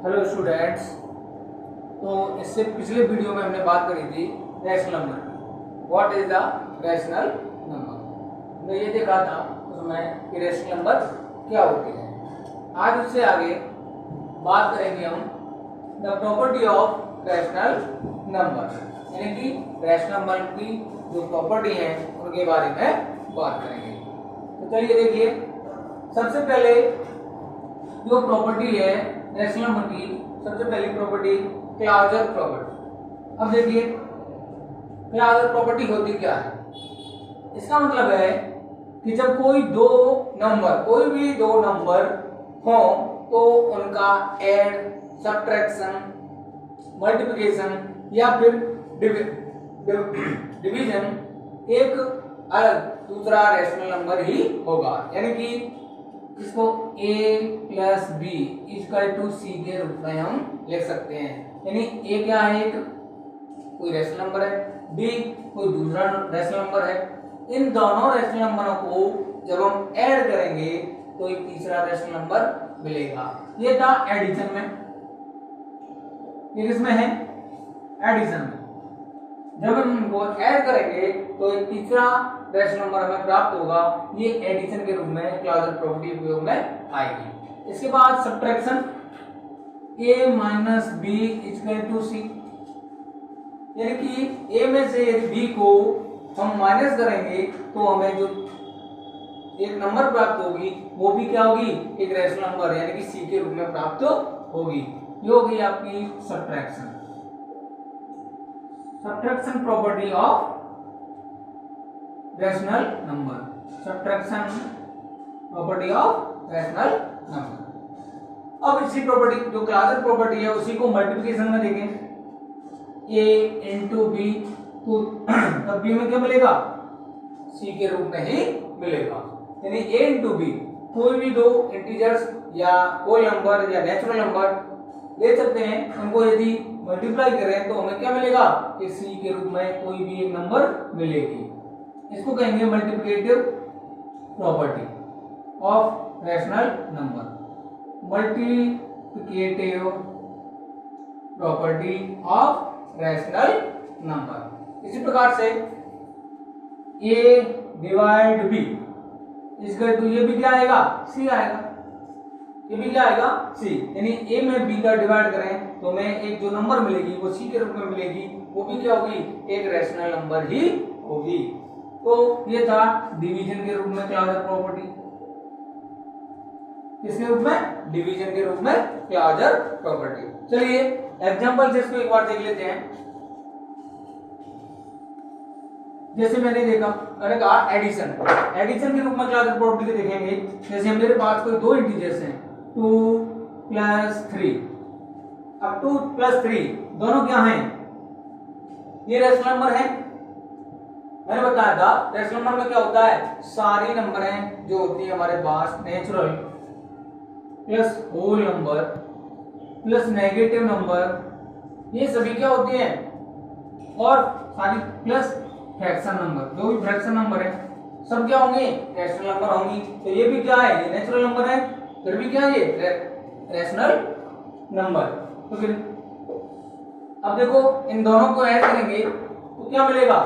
Hello students. तो इससे पिछले वीडियो में हमने बात करी थी rational number. What is the rational number? हमने ये देखा था उसमें कि रैशनल नंबर क्या होती है। आज उससे आगे बात करेंगे हम the property of rational number, यानी कि रैशनल नंबर की जो प्रॉपर्टी है उनके बारे में बात करेंगे। तो चलिए देखिए, सबसे पहले जो प्रॉपर्टी है रैशनल नंबर की, सबसे पहली प्रॉपर्टी क्लाउजर प्रॉपर्टी। अब देखिए क्लाउजर प्रॉपर्टी होती क्या है। इसका मतलब है कि जब कोई भी दो नंबर हो तो उनका ऐड, सब्ट्रैक्शन, मल्टीप्लिकेशन या फिर डिवीजन एक अलग दूसरा रैशनल नंबर ही होगा। यानी कि इसको a plus B equal to C के रूप में हम लिख सकते हैं। यानी a क्या है, एक कोई रैशनल नंबर है, b कोई दूसरा रैशनल नंबर है। इन दोनों रैशनल नंबरों को जब हम ऐड करेंगे तो एक तीसरा रैशनल नंबर मिलेगा। ये था एडिशन में। ये किसमें है? एडिशन में। जब हम इनको ऐड करेंगे तो एक तीसरा रैशनल नंबर हमें प्राप्त होगा। ये एडिशन के रूप में क्लाउजर प्रॉपर्टी उपयोग में आएगी। इसके बाद subtraction, a minus B equal to C, यानी कि a में से यदि b को हम माइनस करेंगे तो हमें जो एक नंबर प्राप्त होगी वो भी क्या होगी, एक रैशनल नंबर यानी कि c के रूप में प्राप्त होगी। ये होगी आपकी subtraction property of rational number. Subtraction property of rational number. अब इसी प्रॉपर्टी जो क्लाउजर प्रॉपर्टी है उसी को मल्टीप्लिकेशन में देखें, a इंटू बी, तो तब b में क्या मिलेगा, c के रूप में ही मिलेगा। यानी a इंटू बी, कोई भी दो इंटीजर्स या होल नंबर या नेचुरल नंबर ले सकते हैं, उनको यदि मल्टीप्लाई करें तो हमें क्या मिलेगा, कि c के रूप में कोई भी एक नंबर मिलेगी। इसको कहेंगे multiplicative property of rational number. Multiplicative property of rational number. इसी प्रकार से a डिवाइड b इसका तो ये भी क्या आएगा, c आएगा। ये भी क्या आएगा, c। यानी a में b का डिवाइड करें तो हमें एक जो नंबर मिलेगी वो c के रूप में मिलेगी, वो भी क्या होगी, एक रैशनल नंबर ही होगी। तो ये था डिवीजन के रूप में क्लाउजर प्रॉपर्टी। किसके रूप में? डिवीजन के रूप में क्लाउजर प्रॉपर्टी। चलिए एग्जांपल से इसको एक बार देख लेते हैं। जैसे मैंने देखा, मैंने कहा एडिशन के रूप में क्लाउजर प्रॉपर्टी को देखेंगे। जैसे मेरे पास कोई दो इंटीजर्स हैं 2 प्लस 3। अब 2 प्लस 3 दोनों क्या हैं, ये रैशनल नंबर है। मैंने बताया था रैशनल नंबर में क्या होता है, सारी नंबर हैं जो होती है हमारे पास natural plus whole number plus negative number, ये सभी क्या होते हैं, और सारी प्लस फ्रैक्शन नंबर, जो भी फ्रैक्शन नंबर है सब क्या होंगे, रैशनल नंबर होंगी। तो ये भी क्या है, ये नेचुरल नंबर है, फिर भी क्या है, ये रैशनल नंबर। तो फिर अब देखो इन दोनों को ऐड करेंगे तो क्या मिलेगा,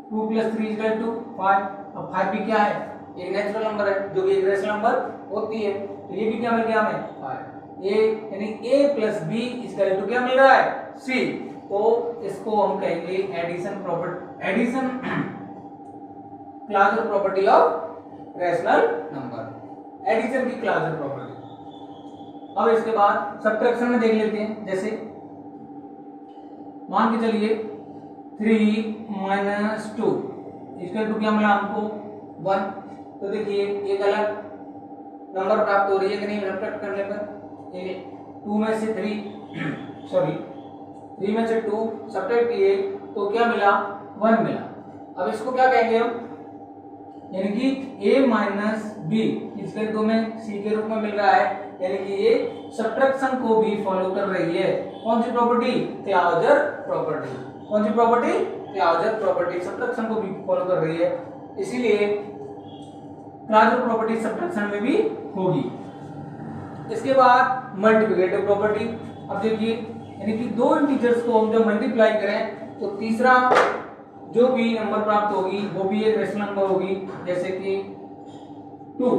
2 प्लस 3 इक्वल टू 5। अब 5 भी क्या है, एक नेचुरल नंबर है जो कि एक रैशनल नंबर होती है। तो ये भी क्या मिल गया हमें, 5। ए यानी a plus B equal to क्या मिल रहा है, c। तो इसको हम कहेंगे addition closure property of rational number, addition की क्लाउजर प्रॉपर्टी। अब इसके बाद सब्ट्रैक्शन में देख लेते हैं। जैसे मान के चलिए 3 माइनस 2 इसका टू क्या मिला हमको, 1। तो देखिए एक अलग नंबर प्राप्त हो रही है कि नहीं, सब्ट्रैक्ट करने पर 2 में से 3 में से 2 सब्ट्रैक्ट किए तो क्या मिला, 1 मिला। अब इसको क्या कहेंगे हम, यानी कि a माइनस बी इसके दो में c के रूप में मिल रहा है, यानी कि ये सब्ट्रैक्शन को भी फॉलो कर रही है। कौन सी प्रॉपर्टी, क्लाउजर प्रॉपर्टी। कौन सी प्रॉपर्टी, क्लाउजर प्रॉपर्टी सब्ट्रैक्शन को भी फॉलो कर रही है, इसीलिए क्लाउजर प्रॉपर्टी सब्ट्रैक्शन में भी होगी। इसके बाद मल्टीप्लिकेटिव प्रॉपर्टी। अब देखिए, यानी कि दो इंटीजर्स को हम जब मल्टीप्लाई करें तो तीसरा जो भी नंबर प्राप्त होगी वो भी एक रेशनल नंबर होगी, जैसे कि 2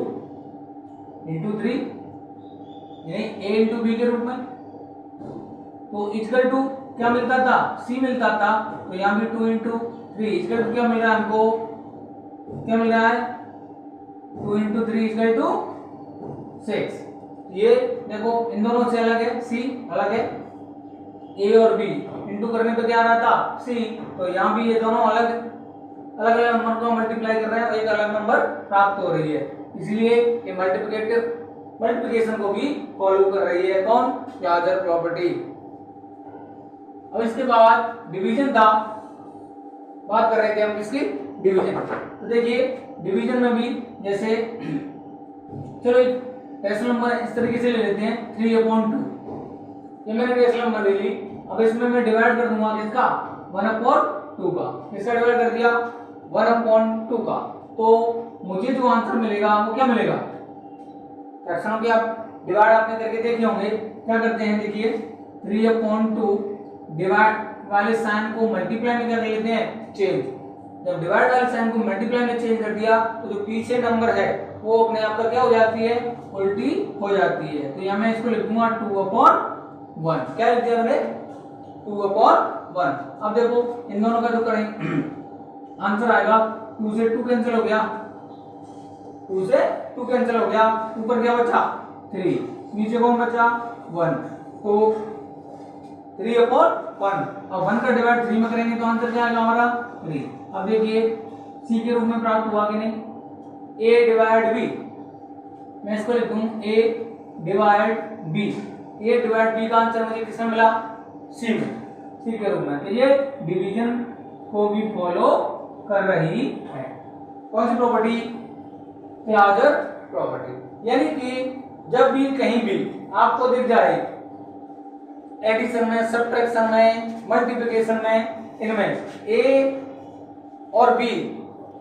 इंटू 3 यानी a इंटू बी के रूप में। तो इक्वल टू क्या मिलता था, c मिलता था, तो यहाँ भी 2 इंटू 3 इक्वल टू क्या मिल रहा है हमको, क्या मिल रहा है 2 इंटू 3 इक्वल टू 6। ये देखो इन दोनों से अलग है, c अलग है, a और b इंटू करने पे क्या आ रहा था c, तो यहाँ भी ये दोनों अलग अलग अलग नंबर को मल्टीप्लाई कर रहे हैं और एक अलग नंबर प्राप्त हो रही है, इसलिए ये मल्टीप्लिकेशन को भी फॉलो कर रही है कौन, क्लाउजर प्रॉपर्टी। अब इसके बाद डिवीजन था, बात कर रहे थे हम इसकी डिवीजन। तो देखिए डिवीजन में भी जैसे चलो रेशनल नंबर इस तरीके से ले लेते हैं 3/2, ये मैंने रेशनल नंबर ले ली। अब इसमें मैं डिवाइड कर दूंगा किसका, 1/2 का, किसका डिवाइड कर दिया 1/2 का, तो मुझे जो आंसर मिलेगा वो क्या मिलेगा, फ्रैक्शनों के आप डिवाइड आपने करके देखे होंगे, क्या करते हैं देखिए 3/2 डिवाइड वाले साइन को मल्टीप्लाई में क्या कर लेते हैं चेंज, जब डिवाइड वाले साइन को मल्टीप्लाई में चेंज कर दिया तो जो पीछे नंबर है वो अपने आप का क्या हो जाती है, उल्टी हो जाती है। तो यहाँ मैं इसको लिख दूंगा 2/1, क्या लिख दिया मैंने 2/1। अब देखो इन दोनों का जो करेंगे आंसर आएगा 2 से 2 कैंसिल हो गया, 2 से 2 कैंसिल हो गया, ऊपर क्या बचा 3, नीचे कौन बचा 1, तो 3/1। अब 1 का डिवाइड 3 में करेंगे तो आंसर क्या आएगा हमारा 3। अब देखिए सी के रूप में प्राप्त हुआ कि नहीं, a डिवाइड b, मैं इसको लिख दूं a divide b, a divide b का आंसर मुझे किसमें मिला c में, c के रूप में। तो ये डिवीजन को भी फॉलो कर रही है, कौन सी प्रॉपर्टी, क्लाउजर प्रॉपर्टी। यानी कि जब भी कहीं भी आपको दिख जाए एडिशन में, सब्ट्रैक्शन में, मल्टीप्लिकेशन में, इनमें a और b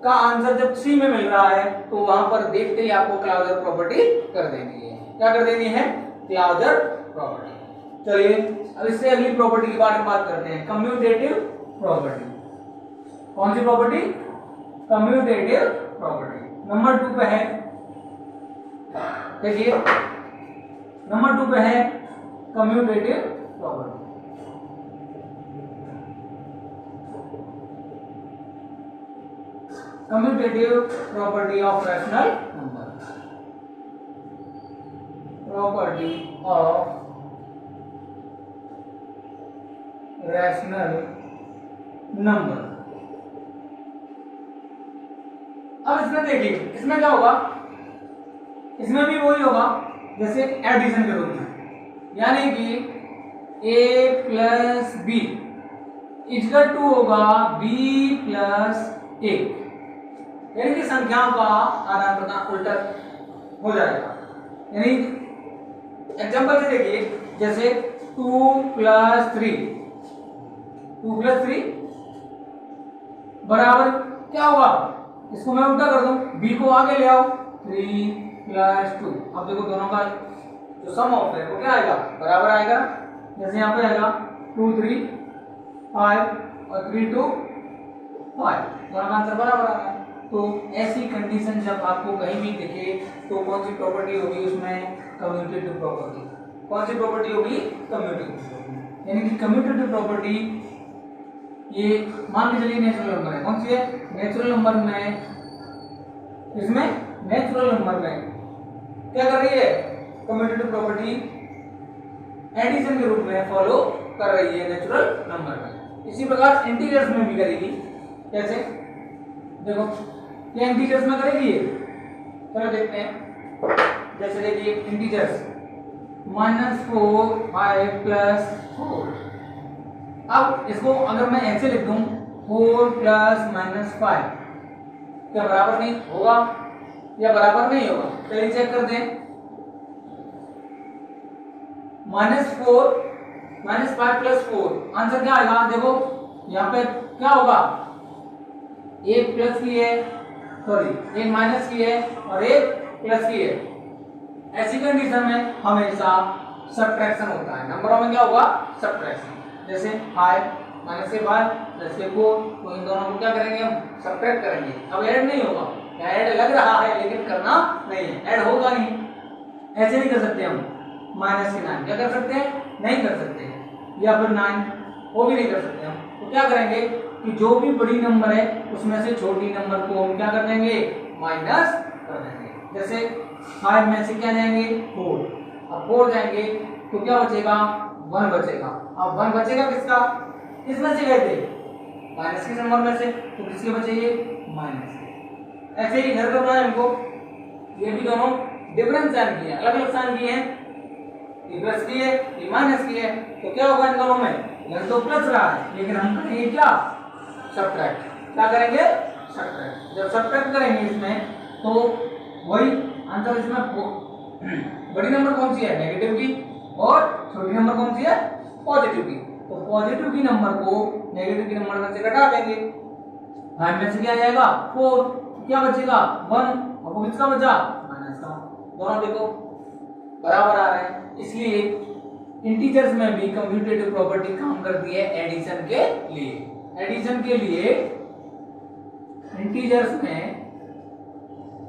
का आंसर जब c में मिल रहा है तो वहां पर देखते ही आपको क्लाउजर प्रॉपर्टी कर देनी है, क्या कर देनी है, क्लाउजर प्रॉपर्टी। चलिए अब इससे अगली प्रॉपर्टी के बारे में बात करते हैं, कम्यूटेटिव प्रॉपर्टी। कौन सी प्रॉपर्टी, कम्यूटेटिव प्रॉपर्टी। नंबर 2 पे है, देखिए नंबर 2 पे है commutative property. Commutative property of rational number, property of rational number. अब इसमें देखिए इसमें क्या होगा, इसमें भी वही होगा जैसे एडिशन के रूप में, यानी कि a plus B equal to होगा b प्लस a, यानी कि संख्याओं का आदान प्रदान उल्टा हो जाएगा। यानी एग्जांपल से देखिए जैसे 2 + 3 बराबर क्या होगा, इसको मैं उल्टा कर दूं, b को आगे ले आओ 3 + 2। अब देखो दोनों का जो सम ऑफ है वो क्या आएगा, बराबर आएगा। जैसे यहाँ पे आएगा 2 3 5 और 3 2 5, दोनों का आंसर बराबर आ रहा है। तो ऐसी कंडीशन जब आपको कहीं भी दिखे तो कौन सी प्रॉपर्टी होगी उसमें, कम्यूटेटिव प्रॉपर्टी। कौन सी प्रॉपर्टी होगी, कम्यूटेटिव प्रॉपर्टी। यानी कि कम्यूटेटिव प्रॉपर्टी ये मान के चलिए नेचुरल नंबर है, कौन सी है, नेचुरल नंबर में, इसमें नेचुरल नंबर में क्या कर रही है, कम्यूटेटिव प्रॉपर्टी एडिशन के रूप में फॉलो कर रही है नेचुरल नंबर में। इसी प्रकार इंटीजर्स में भी करेगी, कैसे देखो ये इंटीजर्स में करेगी ये, चलो देखते हैं। जैसे देखिए इंटीजर्स -4 5 + 4, अब इसको अगर मैं ऐसे लिख दूं 4 + -5, क्या बराबर नहीं होगा या बराबर नहीं होगा, चलिए चेक करते हैं। -4 -5 + 4 आंसर क्या आएगा, देखो यहाँ पे क्या होगा, एक प्लस की है, सॉरी एक माइनस की है और एक प्लस की है, ऐसी कंडीशन में हमेशा सब्ट्रैक्शन होता है, नंबरों में क्या होगा, सब्ट्रैक्शन। जैसे 5 माइनस के 5 प्लस के 4, तो इन दोनों को क्या करेंगे, हम सब्ट्रैक्ट करेंगे। अब ऐड नहीं होगा, ऐड लग रहा है लेकिन करना नहीं है, ऐड होगा नहीं, ऐसे नहीं कर सकते हम। माइनस के 9 क्या कर सकते हैं, नहीं कर सकते, या फिर 9 वो भी नहीं कर सकते हम। तो क्या करेंगे कि जो भी बड़ी नंबर है उसमें से छोटी नंबर को हम क्या कर देंगे, माइनस कर देंगे। जैसे 5 में से क्या जाएंगे, 4, अब 4 जाएंगे तो क्या बचेगा, 1 बचेगा। अब 1 बचेगा किसका, किसमें से गए थे, माइनस के नंबर में से, तो किसके बचेंगे, माइनस के। ऐसे ही इधर करना है हमको, ये भी दोनों डिफरेंस साइन किए, अलग अलग साइन किए हैं, ये प्लस की है, ये माइनस की है, तो क्या होगा इन दोनों में, यह तो प्लस रहा है लेकिन हम करेंगे क्या, सब्ट्रैक्ट। क्या करेंगे, सब्ट्रैक्ट। जब सब्ट्रैक्ट करेंगे इसमें तो वही आंसर इसमें बड़ी नंबर कौन सी है, नेगेटिव की, और छोटी नंबर कौन सी है, पॉजिटिव की। तो पॉजिटिव की नंबर को नेगेटिव की नंबर में से घटा देंगे। 5 में से क्या जाएगा, 4, क्या बचेगा, 1, और वो किसका बचा, माइनस का। दोनों देखो बराबर आ रहे हैं, इसलिए इंटीजर्स में भी कम्यूटेटिव प्रॉपर्टी काम करती है एडिशन के लिए। एडिशन के लिए इंटीजर्स में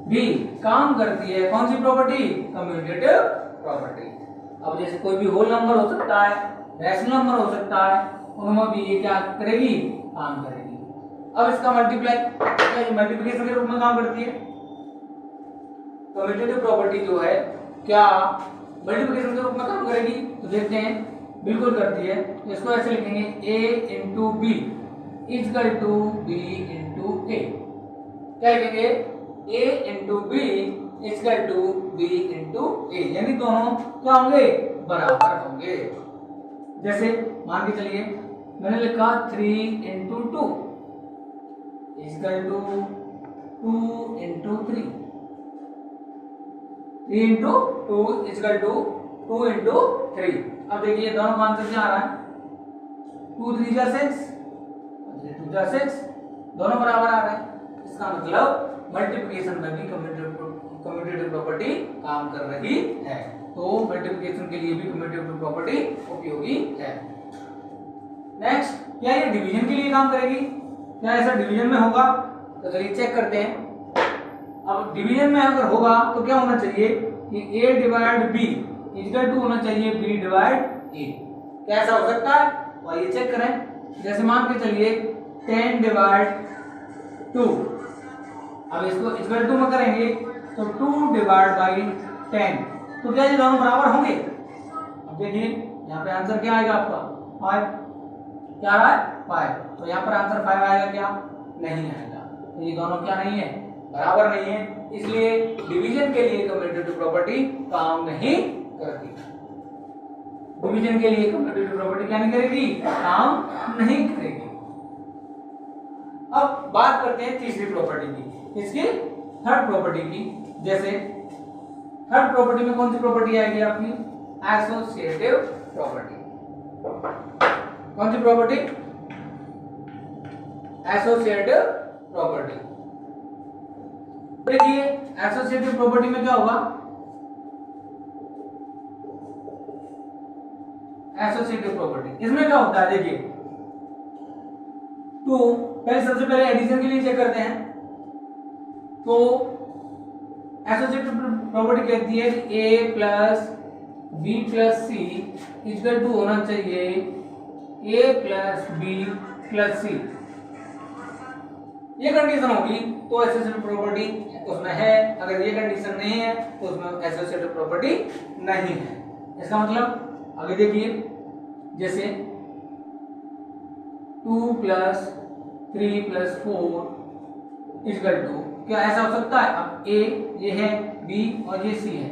भी काम करती है कौन सी प्रॉपर्टी, कम्यूटेटिव प्रॉपर्टी। अब जैसे कोई भी होल नंबर हो सकता है, रैशनल नंबर हो सकता है, उनमें भी ये क्या करेगी, काम करेगी। अब इसका मल्टीप्लाई, मल्टीप्लिकेशन के रूप में काम करती है। कम्यूटेटिव प्रॉपर्टी जो है क्या मल्टीप्लिकेशन के रूप में काम करेगी, तो देखते हैं, बिल्कुल करती है। इसको ऐसे लिखेंगे, a into B equal to B into A. क्या लिखेंगे, a into B equal to B into A, यानी दोनों क्या होंगे, बराबर होंगे। जैसे मान के चलिए मैंने लिखा 3 into 2 is equal to 2 into 3, 3 into 2 is equal to 2 into 3। अब देखिए दोनों का आंसर क्या आ रहा है, 2 3 जा 6, 2 जा 6, दोनों बराबर आ रहे हैं। इसका मतलब मल्टीप्लिकेशन में भी कम्यूटेटिव प्रॉपर्टी काम कर रही है। तो मल्टीप्लिकेशन के लिए भी कम्यूटेटिव प्रॉपर्टी उपयोगी है। नेक्स्ट, क्या ये डिवीजन के लिए काम करेगी, क्या ऐसा डिवीजन में होगा, तो चलिए चेक करते हैं। अब डिवीजन में अगर होगा तो क्या होना चाहिए कि a divide b equal to होना चाहिए b डिवाइड a। क्या ऐसा हो सकता है, और ये चेक करें। जैसे मान के चलिए 10 डिवाइड 2, अब इसको इक्वल टू में करेंगे तो 2 डिवाइड बाई 10, तो क्या ये दोनों बराबर होंगे। अब देखिए यहाँ पे आंसर क्या आएगा आपका, 5, क्या आ रहा है, 5, तो यहाँ पर आंसर 5 आएगा क्या, नहीं आएगा। तो ये दोनों क्या नहीं है, बराबर नहीं है, इसलिए डिवीजन के लिए कम्यूटेटिव प्रॉपर्टी काम नहीं करती। डिवीजन के लिए कम्यूटेटिव प्रॉपर्टी क्या नहीं करेगी, काम नहीं करेगी। अब बात करते हैं तीसरी प्रॉपर्टी की, इसकी थर्ड प्रॉपर्टी की। जैसे थर्ड प्रॉपर्टी में कौन सी प्रॉपर्टी आएगी आपकी, एसोसिएटिव प्रॉपर्टी। कौन सी प्रॉपर्टी, एसोसिएटिव प्रॉपर्टी। देखिए एसोसिएटिव प्रॉपर्टी में क्या होगा, एसोसिएटिव प्रॉपर्टी इसमें क्या होता है, देखिए तो पहले सबसे पहले एडिशन के लिए चेक करते हैं। तो एसोसिएटिव प्रॉपर्टी कहती है कि a plus b plus c equal to होना चाहिए a plus b plus c. ये कंडीशन होगी तो एसोसिएटिव प्रॉपर्टी उसमें है, अगर ये कंडीशन नहीं है तो उसमें एसोसिएटिव प्रॉपर्टी नहीं है। इसका मतलब आगे देखिए, जैसे 2 प्लस 3 प्लस 4 इक्वल टू, क्या ऐसा हो सकता है, अब a ये है, b और ये c है,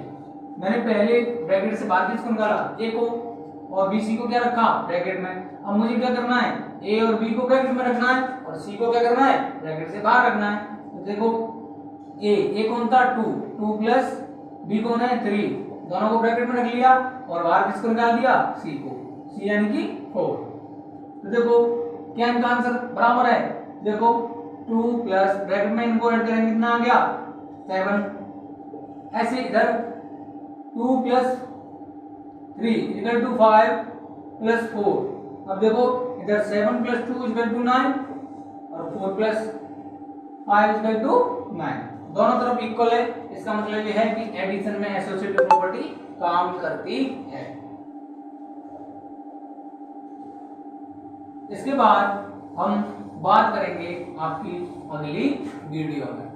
मैंने पहले ब्रैकेट से बाहर किसको निकाला, a को, और b c को क्या रखा ब्रैकेट में। अब मुझे क्या करना है, a और b को ब्रैकेट में रखना है और c को क्या करना है, ब्रैकेट से बाहर रखना है। तो देखो a कौन था 2, 2 प्लस b कौन है 3, दोनों को ब्रैकेट में रख लिया और बाहर किसको निकाल दिया, c को, c यानी कि 4। तो देखो क्या इनका आंसर बराबर है, देखो 2 प्लस ब्रैकेट में इनको ऐड करेंगे कितना आ गया 7। ऐसे इधर 2 प्लस 3 इक्वल टू 5 प्लस 4। अब देखो इधर 7 प्लस 2 इक्वल टू 9 और 4 प्लस 5 इक्वल टू 9, दोनों तरफ इक्वल है। इसका मतलब यह है कि एडिशन में एसोसिएटिव प्रॉपर्टी काम करती है। इसके बाद हम बात करेंगे आपकी अगली वीडियो में।